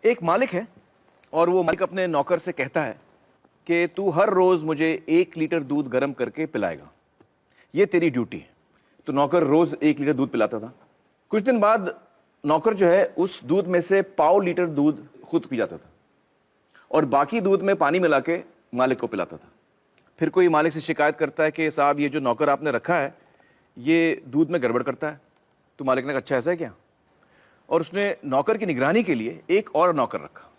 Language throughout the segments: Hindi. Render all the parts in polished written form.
एक मालिक है और वो मालिक अपने नौकर से कहता है कि तू हर रोज मुझे 1 लीटर दूध गर्म करके पिलाएगा, ये तेरी ड्यूटी है। तो नौकर रोज 1 लीटर दूध पिलाता था। कुछ दिन बाद नौकर जो है उस दूध में से 1/4 लीटर दूध खुद पी जाता था और बाकी दूध में पानी मिला के मालिक को पिलाता था। फिर कोई मालिक से शिकायत करता है कि साहब ये जो नौकर आपने रखा है ये दूध में गड़बड़ करता है। तो मालिक ने कहा अच्छा ऐसा है क्या, और उसने नौकर की निगरानी के लिए एक और नौकर रखा।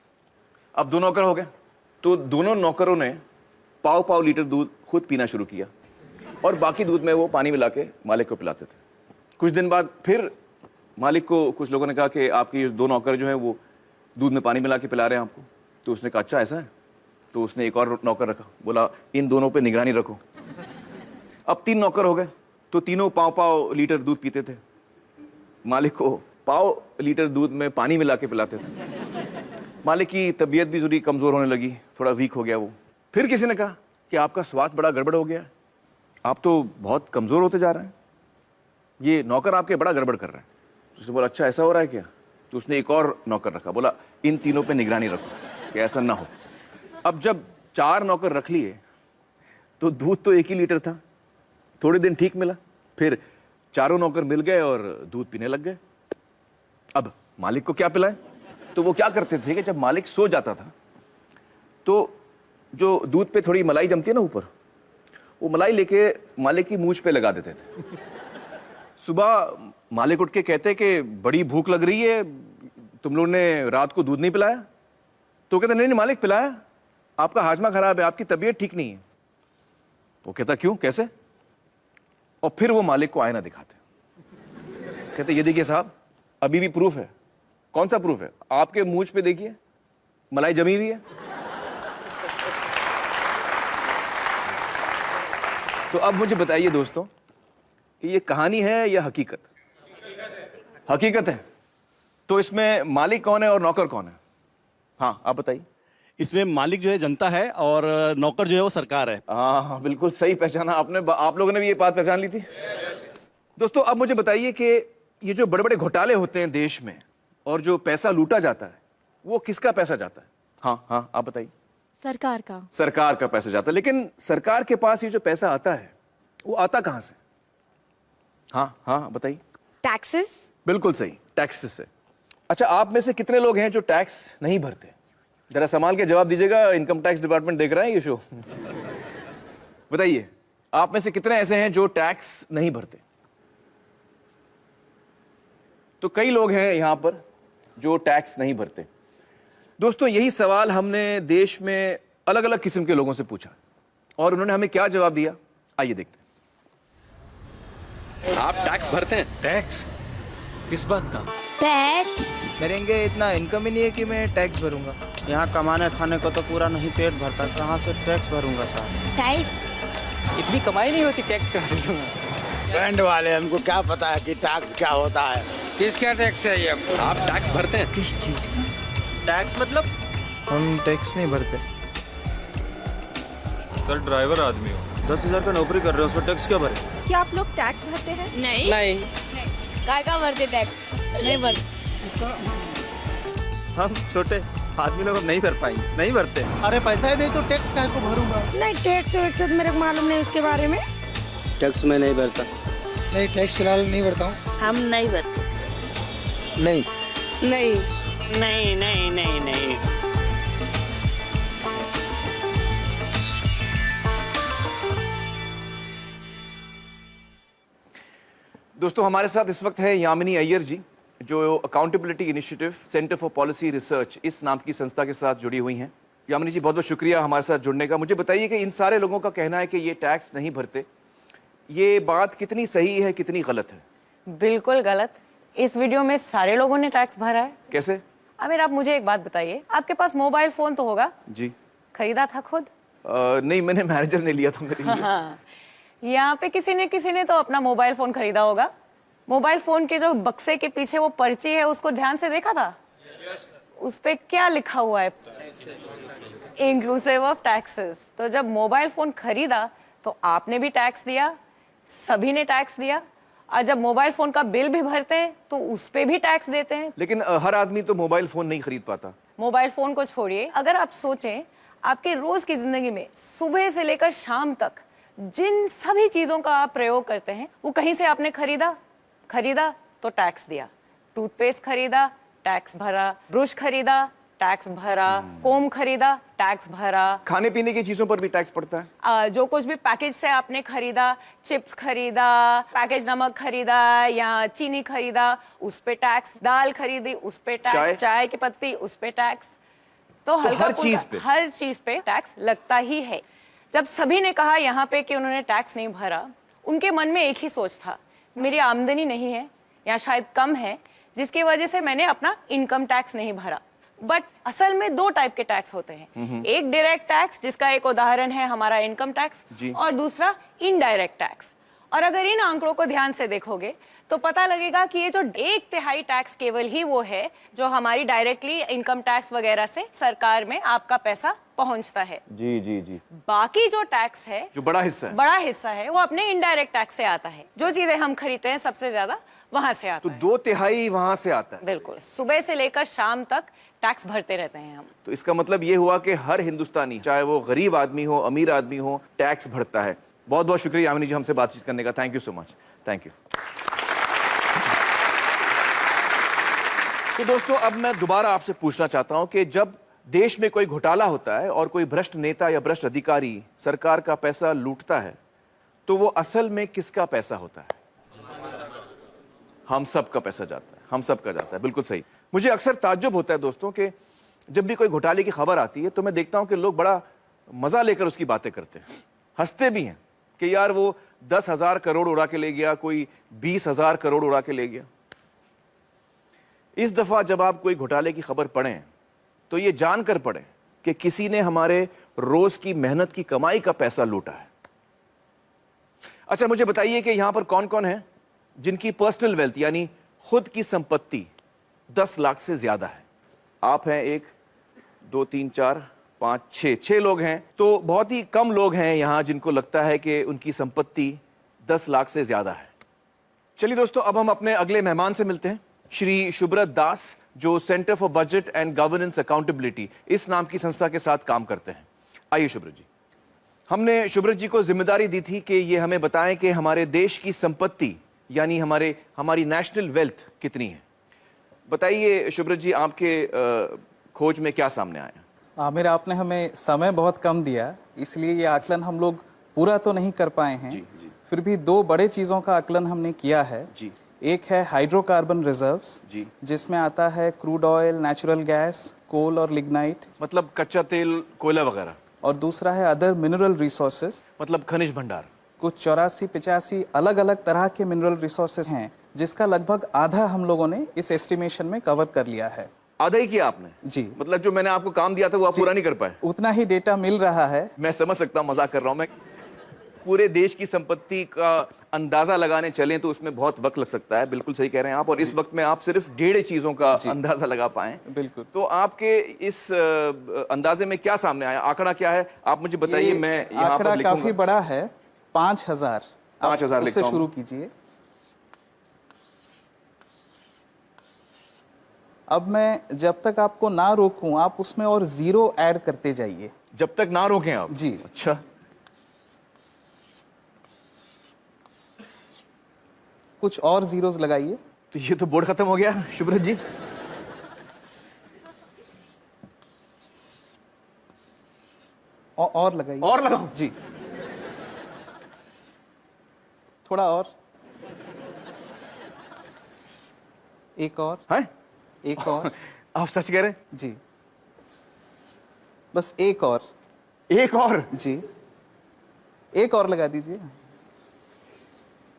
अब 2 नौकर हो गए, तो दोनों नौकरों ने 1/4 लीटर दूध खुद पीना शुरू किया और बाकी दूध में वो पानी मिला के मालिक को पिलाते थे। कुछ दिन बाद फिर मालिक को कुछ लोगों ने कहा कि आपके ये 2 नौकर जो हैं वो दूध में पानी मिला के पिला रहे हैं आपको। तो उसने कहा अच्छा ऐसा है। तो उसने एक और नौकर रखा, बोला इन दोनों पे निगरानी रखो। अब 3 नौकर हो गए, तो तीनों 1/4 लीटर दूध पीते थे, मालिक को 1/4 लीटर दूध में पानी मिला के पिलाते थे। मालिक की तबीयत भी थोड़ी कमज़ोर होने लगी, थोड़ा वीक हो गया वो। फिर किसी ने कहा कि आपका स्वास्थ्य बड़ा गड़बड़ हो गया है, आप तो बहुत कमज़ोर होते जा रहे हैं, ये नौकर आपके बड़ा गड़बड़ कर रहे हैं। तो उसने बोला अच्छा ऐसा हो रहा है क्या। तो उसने एक और नौकर रखा, बोला इन तीनों पे निगरानी रखो कि ऐसा ना हो। अब जब 4 नौकर रख लिए तो दूध तो 1 ही लीटर था। थोड़े दिन ठीक मिला, फिर चारों नौकर मिल गए और दूध पीने लग गए। अब मालिक को क्या पिलाएं। तो वो क्या करते थे कि जब मालिक सो जाता था तो जो दूध पे थोड़ी मलाई जमती है ना ऊपर, वो मलाई लेके मालिक की मूंछ पे लगा देते थे। सुबह मालिक उठ के कहते कि बड़ी भूख लग रही है, तुम लोगों ने रात को दूध नहीं पिलाया। तो कहते नहीं नहीं मालिक पिलाया, आपका हाजमा खराब है, आपकी तबीयत ठीक नहीं है। वो कहता क्यों कैसे। और फिर वो मालिक को आईना दिखाते, कहते ये देखिए साहब अभी भी प्रूफ है। कौन सा प्रूफ है, आपके मूंछ पे देखिए मलाई जमी हुई है। तो अब मुझे बताइए दोस्तों कि ये कहानी है या हकीकत। हकीकत है। तो इसमें मालिक कौन है और नौकर कौन है। हाँ आप बताइए। इसमें मालिक जो है जनता है और नौकर जो है वो सरकार है। हाँ बिल्कुल सही पहचाना आपने। आप लोगों ने भी ये बात पहचान ली थी। दोस्तों अब मुझे बताइए कि ये जो बड़े बड़े घोटाले होते हैं देश में और जो पैसा लूटा जाता है वो किसका पैसा जाता है। हाँ हाँ आप बताइए। सरकार का। सरकार का पैसा जाता है। लेकिन सरकार के पास ये जो पैसा आता है वो आता कहां से। हाँ हाँ बताइए। टैक्सेस। बिल्कुल सही, टैक्सेस से। अच्छा आप में से कितने लोग हैं जो टैक्स नहीं भरते। जरा संभाल के जवाब दीजिएगा, इनकम टैक्स डिपार्टमेंट देख रहा है ये शो। बताइए आप में से कितने ऐसे हैं जो टैक्स नहीं भरते। तो कई लोग हैं यहां पर जो टैक्स नहीं भरते। दोस्तों यही सवाल हमने देश में अलग अलग किस्म के लोगों से पूछा और उन्होंने हमें क्या जवाब दिया, आइए देखते हैं। आप टैक्स भरते हैं? टैक्स किस बात का। टैक्स मेरेंगे इतना इनकम ही नहीं है कि मैं टैक्स भरूंगा। यहाँ कमाने खाने को तो पूरा नहीं पेट भरता, कहाँ से टैक्स भरूंगा साहब। टैक्स इतनी कमाई नहीं होती, टैक्स कहाँ से दूंगा। बैंड वाले हमको क्या पता है कि टैक्स क्या होता है। किसका टैक्स है ये? आप टैक्स भरते हैं? किस चीज का टैक्स मतलब? हम टैक्स नहीं भरते। सर ड्राइवर आदमी हो, 10,000 का नौकरी कर रहे हो, उसमें टैक्स क्या भरे। क्या आप लोग टैक्स भरते हैं। नहीं नहीं काय का भरते टैक्स नहीं भर। हम छोटे आदमी लोग नहीं भर पाएंगे, नहीं भरते। अरे पैसा ही नहीं तो टैक्स काहे को भरूंगा। नहीं टैक्स वैक्स मेरे को मालूम नहीं उसके बारे में। टैक्स में नहीं भरता। नहीं टैक्स फिलहाल नहीं भरता हूँ। हम नहीं भरते। नहीं नहीं नहीं नहीं नहीं नहीं। दोस्तों हमारे साथ इस वक्त है यामिनी अय्यर जी, जो accountability initiative centre for policy research इस नाम की संस्था के साथ जुड़ी हुई हैं। यामिनी जी बहुत बहुत शुक्रिया हमारे साथ जुड़ने का। मुझे बताइए कि इन सारे लोगों का कहना है कि ये टैक्स नहीं भरते, ये बात कितनी सही है कितनी गलत है। बिल्कुल गलत। इस वीडियो में सारे लोगों ने टैक्स भरा है। कैसे। आमिर आप मुझे एक बात बताइए, आपके पास मोबाइल फोन तो होगा। जी। खरीदा था खुद। नहीं मैंने मैनेजर ने लिया था मेरे लिए। हाँ। यहाँ पे किसी ने तो अपना मोबाइल फोन खरीदा होगा। मोबाइल फोन के जो बक्से के पीछे वो पर्ची है उसको ध्यान से देखा था। उस पे क्या लिखा हुआ है, इंक्लूसिव ऑफ टैक्सेस। तो जब मोबाइल फोन खरीदा तो आपने भी टैक्स दिया, सभी ने टैक्स दिया और जब मोबाइल फोन का बिल भी भरते हैं तो उस पे भी टैक्स देते हैं। लेकिन हर आदमी तो मोबाइल फोन नहीं खरीद पाता। मोबाइल फोन को छोड़िए, अगर आप सोचें आपके रोज की जिंदगी में सुबह से लेकर शाम तक जिन सभी चीजों का आप प्रयोग करते हैं वो कहीं से आपने खरीदा तो टैक्स दिया, टूथपेस्ट खरीदा टैक्स भरा, ब्रश खरीदा टैक्स भरा, कोम खरीदा टैक्स भरा, खाने पीने की चीजों पर भी टैक्स पड़ता है। जो कुछ भी पैकेज से आपने खरीदा, चिप्स खरीदा, पैकेज नमक खरीदा या चीनी खरीदा, उस पे टैक्स, दाल खरीदी उस पे टैक्स, चाय की पत्ती उस पे टैक्स। तो हर चीज पे टैक्स लगता ही है। जब सभी ने कहा यहाँ पे कि उन्होंने टैक्स नहीं भरा, उनके मन में एक ही सोच था, मेरी आमदनी नहीं है या शायद कम है, जिसकी वजह से मैंने अपना इनकम टैक्स नहीं भरा। बट असल में दो टाइप के टैक्स होते हैं, एक डायरेक्ट टैक्स जिसका एक उदाहरण है हमारा इनकम टैक्स, और दूसरा इनडायरेक्ट टैक्स। और अगर इन आंकड़ों को ध्यान से देखोगे तो पता लगेगा कि ये जो 1/3 टैक्स केवल ही वो है जो हमारी डायरेक्टली इनकम टैक्स वगैरह से सरकार में आपका पैसा पहुंचता है। जी जी जी। बाकी जो टैक्स है, जो बड़ा हिस्सा है वो अपने इनडायरेक्ट टैक्स से आता है। जो चीजें हम खरीदते हैं सबसे ज्यादा वहां से आता है। तो 2/3 वहां से आता है। बिल्कुल, सुबह से लेकर शाम तक टैक्स भरते रहते हैं हम। तो इसका मतलब ये हुआ कि हर हिंदुस्तानी, चाहे वो गरीब आदमी हो अमीर आदमी हो, टैक्स भरता है। बहुत बहुत शुक्रिया यामिनी जी हमसे बातचीत करने का। Thank you so much. Thank you. तो दोस्तों अब मैं दोबारा आपसे पूछना चाहता हूं कि जब देश में कोई घोटाला होता है और कोई भ्रष्ट नेता या भ्रष्ट अधिकारी सरकार का पैसा लूटता है तो वो असल में किसका पैसा होता है? हम सब का पैसा जाता है, हम सब का जाता है। बिल्कुल सही। मुझे अक्सर ताज्जुब होता है दोस्तों कि जब भी कोई घोटाले की खबर आती है तो मैं देखता हूं कि लोग बड़ा मजा लेकर उसकी बातें करते हैं, हंसते भी हैं कि यार वो 10,000 करोड़ उड़ा के ले गया, कोई 20,000 करोड़ उड़ा के ले गया। इस दफा जब आप कोई घोटाले की खबर पढ़ें तो ये जानकर पढ़ें कि किसी ने हमारे रोज की मेहनत की कमाई का पैसा लूटा है। अच्छा मुझे बताइए कि यहां पर कौन कौन है जिनकी पर्सनल वेल्थ यानी खुद की संपत्ति 10 लाख से ज्यादा है? आप हैं 1 2 3 4 5 6 लोग हैं। तो बहुत ही कम लोग हैं यहां जिनको लगता है कि उनकी संपत्ति 10 लाख से ज्यादा है। चलिए दोस्तों अब हम अपने अगले मेहमान से मिलते हैं, श्री शुभ्रत दास, जो centre for budget and governance accountability इस नाम की संस्था के साथ काम करते हैं। आइए शुभ्रत जी। हमने शुभ्रत जी को जिम्मेदारी दी थी कि ये हमें बताएं कि हमारे देश की संपत्ति यानी हमारी नेशनल वेल्थ कितनी है। बताइए शुभ्रत जी, आपके खोज में क्या सामने आया? आमिर, आपने हमें समय बहुत कम दिया, इसलिए ये आकलन हम लोग पूरा तो नहीं कर पाए हैं। जी। फिर भी 2 बड़े चीज़ों का आकलन हमने किया है। जी। एक है हाइड्रोकार्बन रिजर्व्स, जी, जिसमें आता है क्रूड ऑयल, नेचुरल गैस, कोल और लिग्नाइट, मतलब कच्चा तेल, कोयला वगैरह। और दूसरा है अदर मिनरल रिसोर्सेज, मतलब खनिज भंडार। कुछ 84-85 अलग अलग तरह के मिनरल रिसोर्सेज हैं जिसका लगभग आधा हम लोगों ने इस एस्टिमेशन में कवर कर लिया है। आधा ही किया आपने? जी। मतलब जो मैंने आपको काम दिया था वो आप पूरा नहीं कर पाए? उतना ही डेटा मिल रहा है। मैं समझ सकता हूँ, मजाक कर रहा हूँ मैं। पूरे देश की संपत्ति का अंदाजा लगाने चलें तो उसमें बहुत वक्त लग सकता है। बिल्कुल सही कह रहे हैं आप। और इस वक्त में आप सिर्फ 1.5 चीजों का अंदाजा लगा पाए। बिल्कुल। तो आपके इस अंदाजे में क्या सामने आया? आंकड़ा क्या है आप मुझे बताइए। मैं यहाँ पर लिखूंगा। काफी बड़ा है, 5,000। 5,000 से शुरू कीजिए। अब मैं जब तक आपको ना रोकूं आप उसमें और 0 ऐड करते जाइए। जब तक ना रोकें आप? जी। अच्छा, कुछ और जीरोस लगाइए। तो ये तो बोर्ड खत्म हो गया शुभ्रत जी। और लगाइए। और लगाओ जी, थोड़ा और, एक और है? एक और। आप सच कह रहे हैं? जी, बस एक और। एक और? जी, एक और लगा दीजिए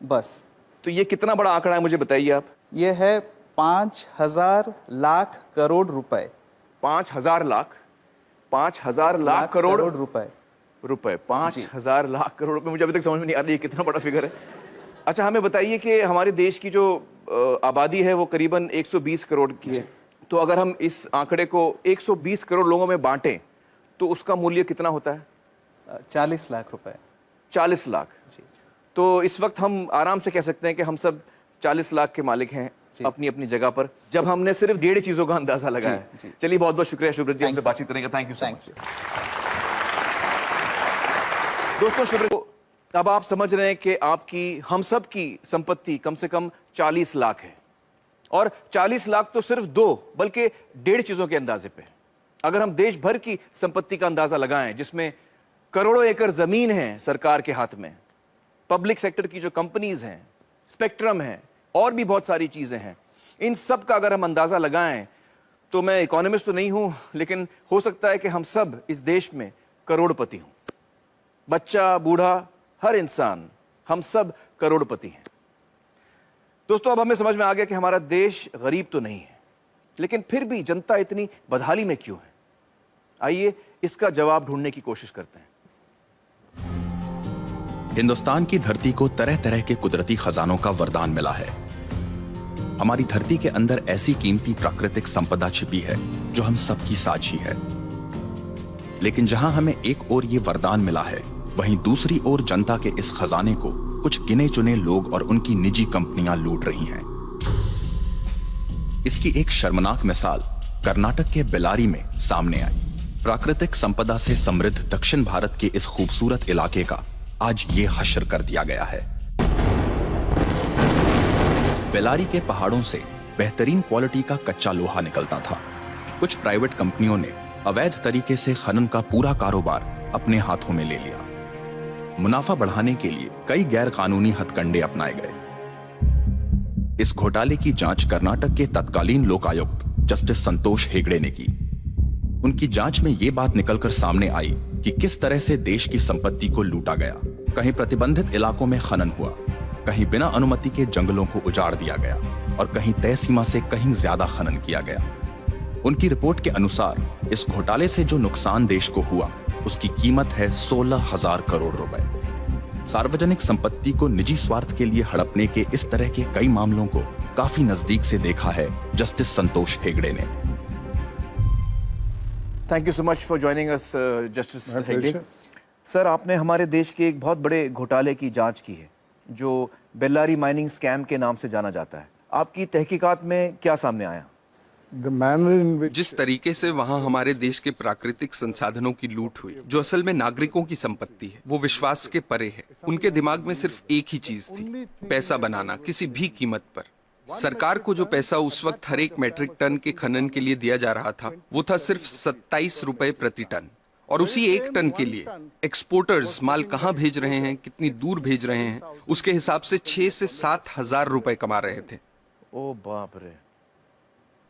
बस। तो ये कितना बड़ा आंकड़ा है मुझे बताइए आप। ये है 5,000 लाख करोड़ रुपए। 5,000 लाख? 5,000 लाख करोड़ रुपए? 5,000 लाख करोड़ रुपए। मुझे अभी तक समझ में नहीं आ रही है कितना बड़ा फिगर है। अच्छा हमें बताइए कि हमारे देश की जो आबादी है वो करीबन 120 करोड़ की है। तो अगर हम इस आंकड़े को 120 करोड़ लोगों में बांटें तो उसका मूल्य कितना होता है? 40 लाख रुपए। 40 लाख। जी। तो इस वक्त हम आराम से कह सकते हैं कि हम सब 40 लाख के मालिक हैं अपनी अपनी जगह पर, जब हमने सिर्फ 1.5 चीजों का अंदाजा लगाया। चलिए, बहुत बहुत शुक्रिया शुभ्रत जी हमसे बातचीत करने का। Thank you so much. दोस्तों, शुभ्रत, अब आप समझ रहे हैं कि आपकी, हम सब की संपत्ति कम से कम 40 लाख है, और 40 लाख तो सिर्फ 2 बल्कि 1.5 चीजों के अंदाजे पे। अगर हम देश भर की संपत्ति का अंदाजा लगाएं, जिसमें करोड़ों एकड़ जमीन है सरकार के हाथ में, पब्लिक सेक्टर की जो कंपनीज हैं, स्पेक्ट्रम है, और भी बहुत सारी चीजें हैं, इन सब का अगर हम अंदाजा लगाएं, तो मैं इकोनॉमिस्ट तो नहीं हूं, लेकिन हो सकता है कि हम सब इस देश में करोड़पति हों। बच्चा, बूढ़ा, हर इंसान, हम सब करोड़पति हैं। दोस्तों, अब हमें समझ में आ गया कि हमारा देश गरीब तो नहीं है, लेकिन फिर भी जनता इतनी बदहाली में क्यों है? आइए इसका जवाब ढूंढने की कोशिश करते हैं। हिंदुस्तान की धरती को तरह तरह के कुदरती खजानों का वरदान मिला है। हमारी धरती के अंदर ऐसी कीमती प्राकृतिक संपदा छिपी है जो हम सबकी साझी है। लेकिन जहां हमें एक ओर ये वरदान मिला है, वहीं दूसरी ओर जनता के इस खजाने को कुछ गिने चुने लोग और उनकी निजी कंपनियां लूट रही हैं। इसकी एक शर्मनाक मिसाल कर्नाटक के बेलारी में सामने आई। प्राकृतिक संपदा से समृद्ध दक्षिण भारत के इस खूबसूरत इलाके का आज ये हश्र कर दिया गया है। बेलारी के पहाड़ों से बेहतरीन क्वालिटी का कच्चा लोहा निकलता था। कुछ प्राइवेट कंपनियों ने अवैध तरीके से खनन का पूरा कारोबार अपने हाथों में ले लिया। मुनाफा बढ़ाने के लिए कई गैर कानूनी हथकंडे अपनाए गए। इस घोटाले की जांच कर्नाटक के तत्कालीन लोकायुक्त जस्टिस संतोष हेगड़े ने की। उनकी जांच में यह बात निकलकर सामने आई कि किस तरह से देश की संपत्ति को लूटा गया। कहीं प्रतिबंधित इलाकों में खनन हुआ, कहीं बिना अनुमति के जंगलों को उजाड़ दिया गया, और कहीं तय सीमा से कहीं ज्यादा खनन किया गया। उनकी रिपोर्ट के अनुसार इस घोटाले से जो नुकसान देश को हुआ, उसकी कीमत है 16,000 करोड़ रुपए। सार्वजनिक संपत्ति को निजी स्वार्थ के लिए हड़पने के इस तरह के कई मामलों को काफी नजदीक से देखा है जस्टिस संतोष हेगड़े ने। Thank you so much for joining us justice Hegde. Sir, आपने हमारे देश के एक बहुत बड़े घोटाले की जांच की है, जो बेल्लारी माइनिंग स्कैम के नाम से जाना जाता है। आपकी तहकीकात में क्या सामने आया? जिस तरीके से वहाँ हमारे देश के प्राकृतिक संसाधनों की लूट हुई, जो असल में नागरिकों की संपत्ति है, वो विश्वास के परे है। उनके दिमाग में सिर्फ एक ही चीज थी, पैसा बनाना किसी भी कीमत पर। सरकार को जो पैसा उस वक्त हर एक मैट्रिक टन के खनन के लिए दिया जा रहा था, वो था सिर्फ 27 रुपए प्रति टन। और उसी एक टन के लिए एक्सपोर्टर्स माल कहाँ भेज रहे हैं, कितनी दूर भेज रहे हैं, उसके हिसाब से 6 से 7 हजार रुपए कमा रहे थे। ओ बाप रे।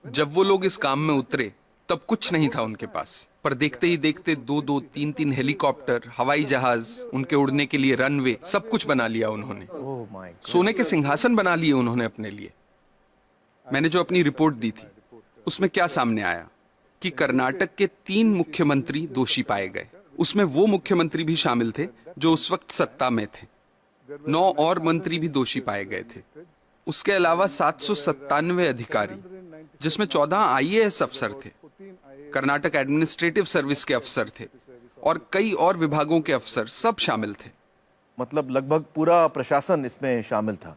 जब वो लोग इस काम में उतरे, तब कुछ नहीं था उनके पास, पर देखते ही देखते 2-2, 3-3 हेलीकॉप्टर, हवाई जहाज, उनके उड़ने के लिए रनवे, सब कुछ बना लिया उन्होंने। सोने के सिंहासन बना लिए उन्होंने अपने लिए। मैंने जो अपनी रिपोर्ट दी थी, उसमें क्या सामने आया कि कर्नाटक के 3 मुख्यमंत्री दोषी पाए गए। उसमें वो मुख्यमंत्री भी शामिल थे जो उस वक्त सत्ता में थे। 9 और मंत्री भी दोषी पाए गए थे। उसके अलावा 797 अधिकारी, जिसमें 14 IAS अफसर थे, कर्नाटक एडमिनिस्ट्रेटिव सर्विस के अफसर थे, और कई और विभागों के अफसर, सब शामिल थे। मतलब लगभग पूरा प्रशासन इसमें शामिल था।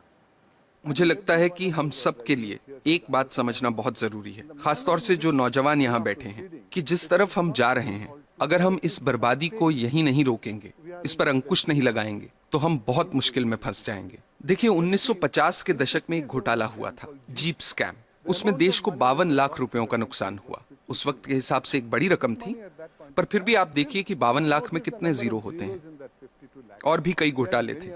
मुझे लगता है कि हम सब के लिए एक बात समझना बहुत जरूरी है, खासतौर से जो नौजवान यहाँ बैठे हैं, कि जिस तरफ हम जा रहे हैं, अगर हम इस बर्बादी को यहीं नहीं रोकेंगे, इस पर अंकुश नहीं लगाएंगे, तो हम बहुत मुश्किल में फंस जाएंगे। देखिए, 1950 के दशक में एक घोटाला हुआ था, जीप स्कैम। उसमें देश को 52 लाख रुपयों का नुकसान हुआ। उस वक्त के हिसाब से एक बड़ी रकम थी, पर फिर भी आप देखिए कि 52 लाख में कितने जीरो होते हैं। और भी कई घोटाले थे।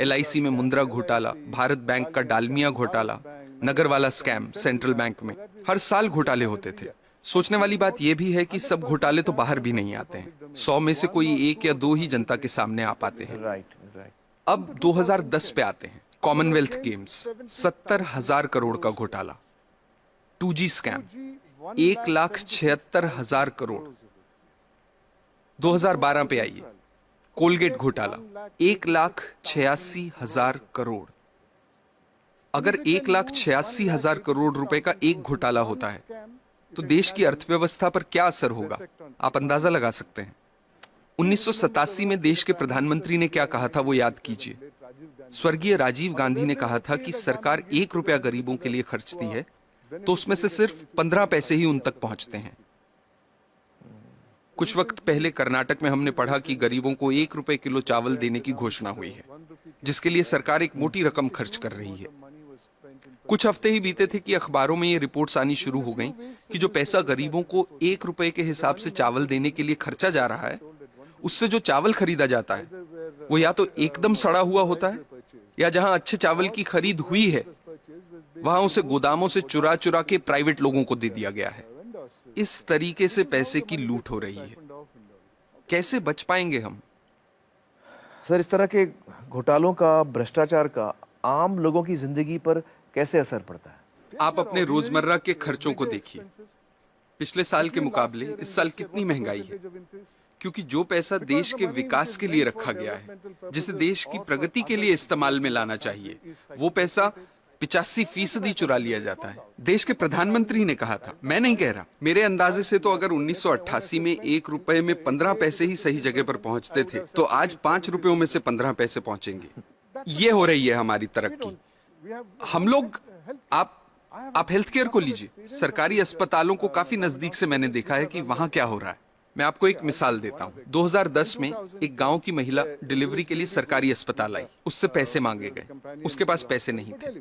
LIC में मुंद्रा घोटाला, भारत बैंक का डालमिया घोटाला, नगर वाला स्कैम सेंट्रल बैंक में। हर साल घोटाले होते थे। सोचने वाली बात यह भी है कि सब घोटाले तो बाहर भी नहीं आते हैं। 100 में से कोई 1 या 2 ही जनता के सामने आ पाते हैं। अब 2010 पे आते हैं। कॉमनवेल्थ गेम्स, 70,000 करोड़ का घोटाला। 2G scam, 1,76,000 crore. 2012 पे आइए, कोलगेट घोटाला, 1,86,000 करोड़। अगर 1,86,000 करोड़ रुपए का एक घोटाला होता है, तो देश की अर्थव्यवस्था पर क्या असर होगा, आप अंदाजा लगा सकते हैं। 1987 में देश के प्रधानमंत्री ने क्या कहा था, वो याद कीजिए। स्वर्गीय राजीव गांधी ने कहा था कि सरकार 1 रुपया गरीबों के लिए खर्चती है तो उसमें से सिर्फ 15 पैसे ही उन तक पहुंचते हैं। कुछ वक्त पहले कर्नाटक में हमने पढ़ा कि गरीबों को 1 रुपए किलो चावल देने की घोषणा हुई है, जिसके लिए सरकार एक मोटी रकम खर्च कर रही है। कुछ हफ्ते ही बीते थे कि अखबारों में ये रिपोर्ट्स आनी शुरू हो गईं कि जो पैसा गरीबों को 1 रुपए के हिसाब से चावल देने के लिए खर्चा जा रहा है, उससे जो चावल खरीदा जाता है वो या तो एकदम सड़ा हुआ होता है, या जहां अच्छे चावल की खरीद हुई है वहां उसे गोदामों से चुरा चुरा के प्राइवेट लोगों को दे दिया गया है। इस तरीके से पैसे की लूट हो रही है। कैसे बच पाएंगे हम? सर, इस तरह के घोटालों का, भ्रष्टाचार का आम लोगों की जिंदगी पर कैसे असर पड़ता है? आप अपने रोजमर्रा के खर्चों को देखिए। पिछले साल के मुकाबले इस साल कितनी महंगाई है, क्योंकि जो पैसा देश के विकास के लिए रखा गया है, जिसे देश की प्रगति के लिए इस्तेमाल में लाना चाहिए, वो पैसा 85% चुरा लिया जाता है। देश के प्रधानमंत्री ने कहा था, मैं नहीं कह रहा, मेरे अंदाजे से तो अगर 1988 में 1 रुपए में 15 पैसे ही सही जगह पर पहुंचते थे, तो आज 5 रुपयों में से 15 पैसे पहुंचेंगे। ये हो रही है हमारी तरक्की। हम लोग, आप हेल्थ केयर को लीजिए, सरकारी अस्पतालों को काफी नजदीक से मैंने देखा है कि वहां क्या हो रहा है। मैं आपको एक मिसाल देता हूं। 2010 में एक गांव की महिला डिलीवरी के लिए सरकारी अस्पताल आई, उससे पैसे मांगे गए, उसके पास पैसे नहीं थे।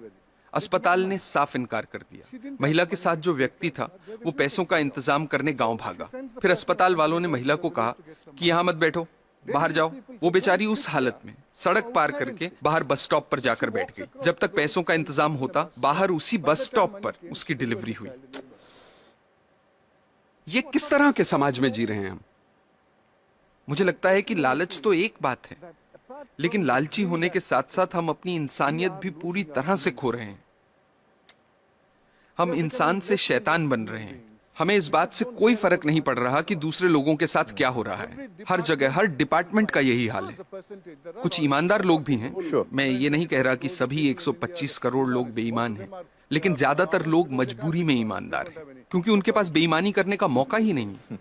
अस्पताल ने साफ इनकार कर दिया। महिला के साथ जो व्यक्ति था वो पैसों का इंतजाम करने गांव भागा। फिर अस्पताल वालों ने महिला को कहा कि यहां मत बैठो, बाहर जाओ। वो बेचारी उस हालत में सड़क पार करके बाहर बस स्टॉप पर जाकर बैठ गई। जब तक पैसों का इंतजाम होता, बाहर उसी बस स्टॉप पर उसकी डिलीवरी हुई। ये किस तरह के समाज में जी रहे हैं हम? मुझे लगता है कि लालच तो एक बात है, लेकिन लालची होने के साथ साथ हम अपनी इंसानियत भी पूरी तरह से खो रहे हैं। हम इंसान से शैतान बन रहे हैं। हमें इस बात से कोई फर्क नहीं पड़ रहा कि दूसरे लोगों के साथ क्या हो रहा है। हर जगह, हर डिपार्टमेंट का यही हाल है। कुछ ईमानदार लोग भी हैं। मैं ये नहीं कह रहा कि सभी 125 करोड़ लोग बेईमान हैं, लेकिन ज्यादातर लोग मजबूरी में ईमानदार हैं, क्योंकि उनके पास बेईमानी करने का मौका ही नहीं।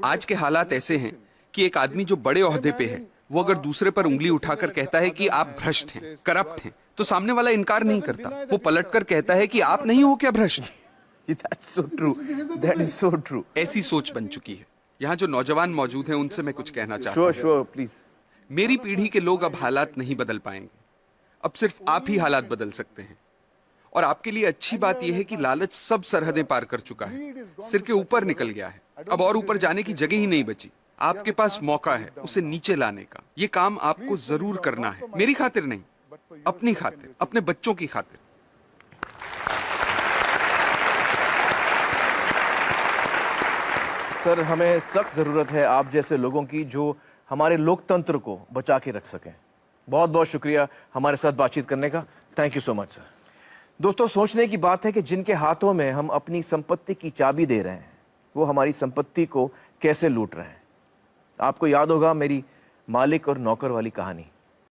आज के हालात ऐसे हैं कि एक आदमी जो बड़े ओहदे पे है, वो अगर दूसरे पर उंगली उठाकर कहता है कि आप भ्रष्ट हैं, करप्ट हैं, तो सामने वाला इनकार नहीं करता। वो पलटकर कहता है कि आप नहीं हो क्या भ्रष्ट? That's so true. That is so true. ऐसी सोच बन चुकी है। यहाँ जो नौजवान मौजूद हैं उनसे मैं कुछ कहना चाहता हूँ। Sure, please. मेरी पीढ़ी के लोग अब हालात नहीं बदल पाएंगे। अब सिर्फ आप ही हालात बदल सकते हैं। और आपके लिए अच्छी बात यह है कि लालच सब सरहदें पार कर चुका है, सिर के ऊपर निकल गया है। अब और ऊपर जाने की जगह ही नहीं बची। आपके पास मौका है उसे नीचे लाने का। ये काम आपको जरूर करना है, मेरी खातिर नहीं, अपनी खातिर, अपने बच्चों की खातिर। सर, हमें सख्त जरूरत है आप जैसे लोगों की जो हमारे लोकतंत्र को बचा के रख सकें। बहुत बहुत शुक्रिया हमारे साथ बातचीत करने का। Thank you so much sir. दोस्तों, सोचने की बात है कि जिनके हाथों में हम अपनी संपत्ति की चाबी दे रहे हैं, वो हमारी संपत्ति को कैसे लूट रहे हैं। आपको याद होगा मेरी मालिक और नौकर वाली कहानी।